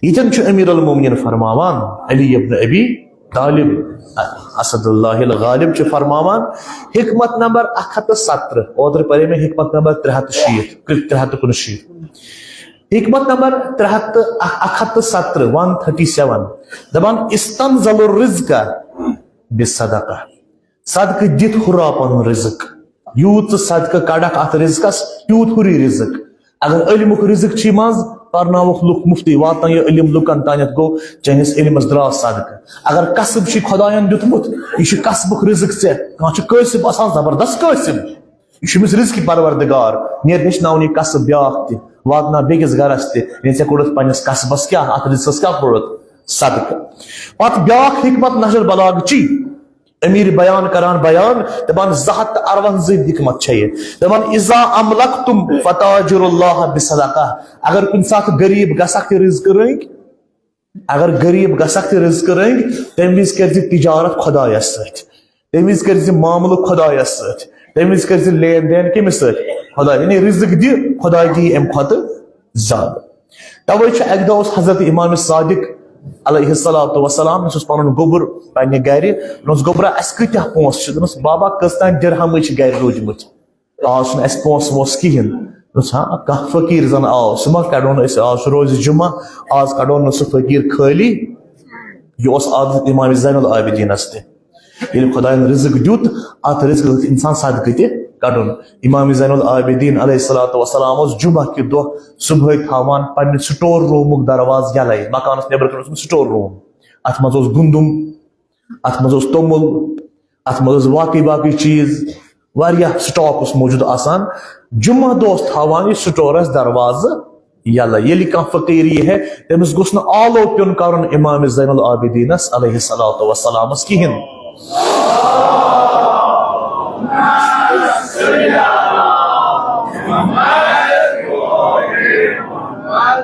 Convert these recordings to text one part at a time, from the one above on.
یتن امیر المومنین فرماوان علی ابن ابی طالب اسد اللہ الغالب فرماوان حکمت نمبر 117 اوتر پڑھے میں حکمت نمبر 360 حکمت نمبر 117 137 دپان استنزل الرزق بالصدقہ صدقہ دت ہرا پن رزق یوت صدقہ کڑک ات رزقس یوت ہری رزق اگر علمک رزق چھ مز پرناوک لک مفتی واتن یہ علم لکن تانیت گو چانس علمس درا صدقہ اگر کسب چھ خدایان دیتمت یہ کسبک رزق ژے کانٛہہ چھ کٲسب آسان زبردست کٲسب یہ چھُ رزقی پروردگار نیر ہیٚچھناوُن یہِ کسب بیاکھ تہِ واتنا بیکس گرس تہِ یعنی ژےٚ کوٚڑُتھ پننس کسبس کیا ات رزقس کیا کوٚڑُتھ صدقہ پتہ بیاکھ حکمت نہج البلاغچی امیر بیان کران بیان دپان 254 حکمت چھے دپان اذا املکتم فتاجر اللہ بصدقہ اگر کن سات غریب گژھکھ رزق رنگ اگر غریب گژھکھ رزق رنگ تمہ وز کرزِ تجارت خدایس ست تمہ وز کرزِ معاملہ خدایس ست تمہ وز کرزِ لین دین کمس ست خدا یعنی رزق دی خدا دی ام کھت زیادہ توے چھ اک دۄہ حضرت امام صادق علیہ الصلوۃ والسلام اس پن گوبر پنہ گھر نس گوبرا اس کتیا پونس دس بابا کستان درہم گھر روجمت آج اس پونس ووس کہین دس ہاں کھانا فقیر زن آو سہ کڑون آج روز جمعہ آج کڑون سہ فقیر خالی یہ عادت امام زین العابدین تہ خدائن رزق دیت ات رزق انسان صدقہ تہ کڑن امام زین العابدین علیہ الصلوۃ والسلام جمعہ کہ دہ صبح تھاوان پنہ سٹور رومک درواز یلے مکانس نبر کن سٹور روم ات مز گندم ات مز تومل ات مز باقی چیز واریاہ سٹاک موجود آسان جمعہ دہ تھاوان یہ سٹورس درواز یلے یل کانٛہہ فقیر یہ ہے تمس گوس نہ آلو پیون کرن امام زین العابدینس علیہ الصلوۃ والسلام کہین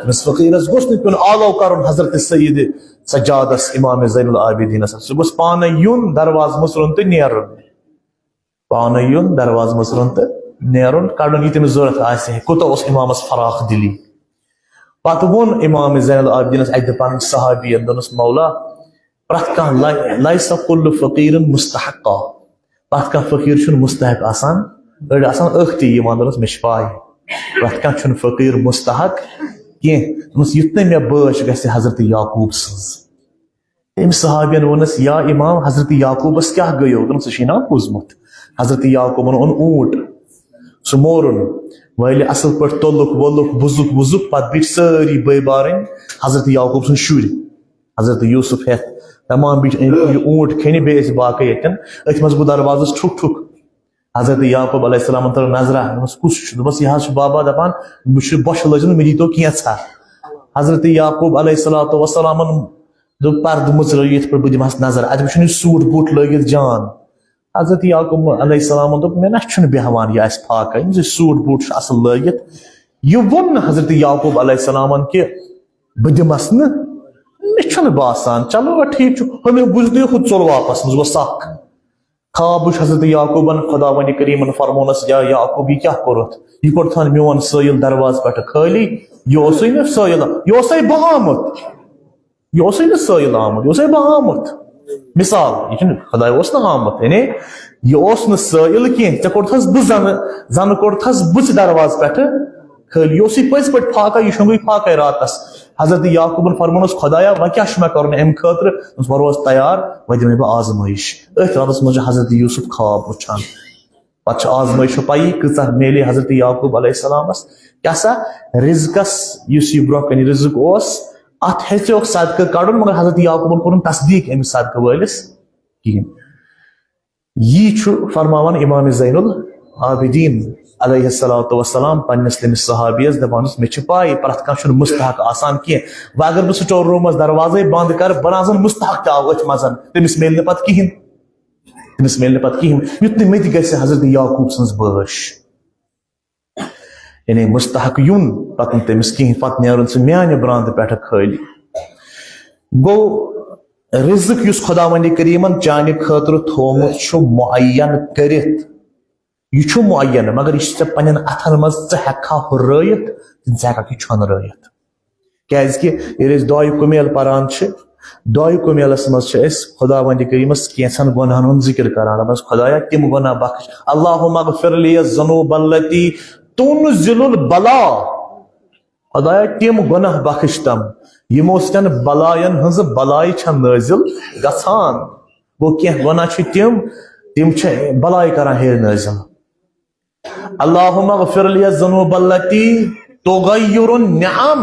اس فقیرس گوس نہ پیون آلو کرن حضرت سید سجادس امام زین العابدین سہ گوس پانے یون درواز مسرن تو نیرن پانے یون درواز مسرن تو نیرن کڑن یہ تمس ضرورت آسہ کوتاہ اس امامس فراخ دلی پتہ وون امام زین العابدین اک پن صحابی دنس مولا پرت کانٛہہ لیس کل فقیر مستحقا پرت کانٛہہ فقیر چھُنہٕ مستحق آسان أڑۍ آسان ٲکھتی یِوان دپس مےٚ چھِ پاے پرت کانٛہہ چھُنہٕ فقیر مستحق کینٛہہ دپس یُتھ نہٕ مےٚ بٲش گژھِ حضرت یعقوب سٕنٛز أمۍ صحابین ووٚنس یا امام حضرت یعقوبس کیاہ گٔیو دوٚپُن ژٕ چھُے نا بوٗزمُت حضرت یعقوبن اوٚن اوٗنٹ سُہ مورُن وٲلہِ اصل پٲٹھۍ تُلُکھ وولُکھ بُزُکھ وُزُکھ پتہٕ بیٖٹھۍ سٲری بٲے بارٕنۍ حضرت یعقوب سٕنٛدۍ شُرۍ حضرت یوسف ہیتھ تمام بیٹھ یہ اونٹ کھینہ بیس باقی یتن ات مز گو دروازس ٹھک ٹھک حضرت یعقوب علیہ السلام تر نظرہ کس دس یہ بابا دپان بش بوش لجن مے دیتو کینژھا حضرت یعقوب علیہ الصلوۃ والسلام دپ پرد مچرٲیِتھ پہ بہ دمہس نظر ات وچھن سوٹ بوٹ لٲگِتھ جان حضرت یعقوب علیہ السلام دپ مے نہ چھُنہٕ بیہوان یہ اس فاقہ یم سوٹ بوٹ اصل لٲگِتھ یہ وون حضرت یعقوب علیہ السلام کہ بہ دمس نہ مے چھُنہٕ باسان چلو ٹھیک ہمیں بوزدی خود ژول واپس مز گوٚو سکھ خواب وچھ حضرت یعقوبن خدا ون کریمن فرمونس یا یعقوب یہ کیا کوٚرُتھ یہ کوٚر تھان میون سٲیل درواز پٮ۪ٹھ خٲلی یہ اوسُے نہٕ سٲیل یہ اوسے بہٕ آمُت یہ اوسے نہٕ سٲیل آمُت یہ اوسے بہٕ آمُت مثال یہ چھُنہٕ خدا اوس نہٕ آمُت یعنی یہ اوس نہٕ سٲیل کینٛہہ ژےٚ کوٚرتھس بہٕ زنہٕ کوٚرتھس بہٕ ژٕ درواز پٮ۪ٹھ خٲلی یہ اوسُے پٔزۍ پٲٹھۍ فاقہ یہ شۄنٛگٕے فاقے راتس حضرت یعقوبن فرمونس خدایا وۄنۍ کیاہ چھُ مےٚ کرُن امہِ خٲطرٕ دوٚپُس وۄنۍ روز تیار وۄنۍ دِمے بہٕ آزمٲیش أتھۍ راتس منٛز چھُ حضرت یوسف خواب وٕچھان پتہٕ چھُ آزمٲیش پیی کۭژاہ میلے حضرت یعقوب علیہ السلامس کیاہ سا رزقس یُس یہِ برونٛہہ کنہِ رزق اوس اتھ ہیٚژیوکھ صدقہٕ کڑُن مگر حضرت یعقوبن کوٚرُن تصدیٖق أمِس صدقہٕ وٲلِس کہیٖنۍ یی چھُ فرماوان امام زین العابدین علیہ الصلوۃ والسلام پننس تمس صحابیس دپانس مے چھ پاے پرت کانٛہہ چھُنہٕ مستحق آسان کینٛہہ وۄنۍ اگر بہٕ سٹور رومس دروازے بند کر بنان زن مستحق تہِ آو أتھۍ منٛز تٔمِس میلہِ نہٕ پتہٕ کہیٖنۍ تٔمِس میلہِ نہٕ پتہٕ کہیٖنۍ یُتھ نہٕ مےٚ تہِ گژھِ حضرت یعقوب سٕنٛز بٲش یعنی مستحق یُن پتہٕ نہٕ تٔمِس کہیٖنۍ پتہٕ نیرُن سُہ میانہِ براندٕ پٮ۪ٹھٕ خٲلی گوٚو رزق یُس خدا ون کریمن چانہِ خٲطرٕ تھومُت چھُ معین کٔرِتھ یہ چھُ معین مگر یہ ژےٚ پننٮ۪ن اتھن منٛز ژٕ ہٮ۪ککھا ہُررٲیِتھ ژٕ ہٮ۪ککھ یہِ چھۄنرٲیِتھ کیازِ کہ ییٚلہِ أسۍ دعایہِ کُمیل پران چھِ دعایہِ کُمیلس منٛز چھِ أسۍ خۄداوندِ کریٖمس کینٛژھن گۄناہن ہُنٛد ذِکر کران دپان خۄدایا تِم گۄناہ بخش اللہُمَّ اغفر لی الذنوب التی تنزل البلا خۄدایا تِم گۄناہ بخش تم یِمو سۭتۍ بلاین ہٕنٛز بلاے چھےٚ نٲزِل گژھان گوٚو کینٛہہ گۄناہ چھِ تِم چھِ بلاے کران ہے نٲزِل اللہُمَّ اغفر لی الذنوب التی تغیر النعم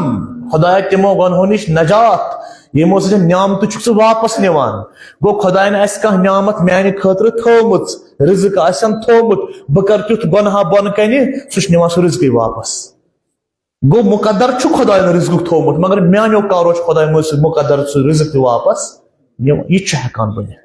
خۄدایا تِمو گۄنہو نِش نجات یِمو سۭتۍ نعمتہٕ چھُکھ ژٕ واپس نِوان گوٚو خۄداین آسہِ کانٛہہ نعمت میانہِ خٲطرٕ تھٲومٕژ رزق آسن تھومُت بہٕ کرٕ تیُتھ گۄناہ بۄنہٕ کنہِ سُہ چھُ نِوان سُہ رزقٕے واپس گوٚو مُقدر چھُ خۄداین رزقُک تھومُت مگر میانیو کارو چھُ خۄداین مقدر سُہ رزق تہِ واپس نِوان یہِ چھُ ہٮ۪کان بٔنِتھ